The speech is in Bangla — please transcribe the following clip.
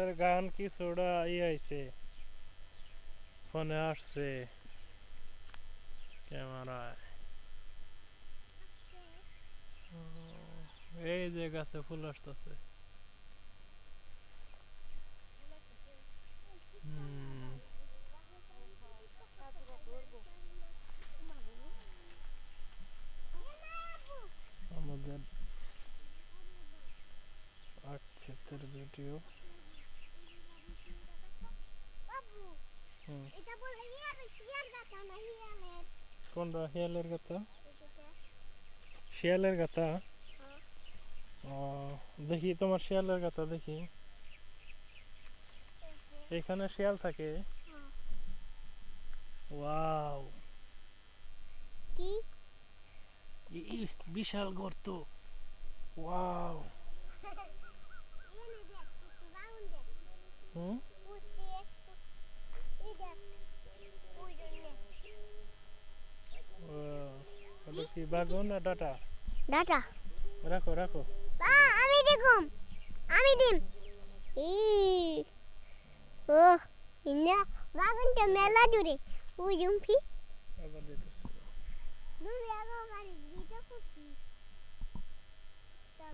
এটার গান কিছুটা আইছে ফোনে আসছে ক্যামেরায়। এই যে গাছে ফুল আসতেছে। আমাদের আখ ক্ষেতের ভিডিও। কোনটা শিয়ালের গাথা? শিয়ালের গাথা? দেখি তোমার শিয়ালের গাথা দেখি। এখানে শিয়াল থাকে? ওয়াও, কি বিশাল গর্ত। ওয়াও। হুম, ওটা কি বাগন না ডাটা? ডাটা। রাখো রাখো। আমি দেখুম, আমি দিম। ই ও ইন্না বাগানটা মেলা দূরে। ওই জুমফি আবার দিতেছে। দূরে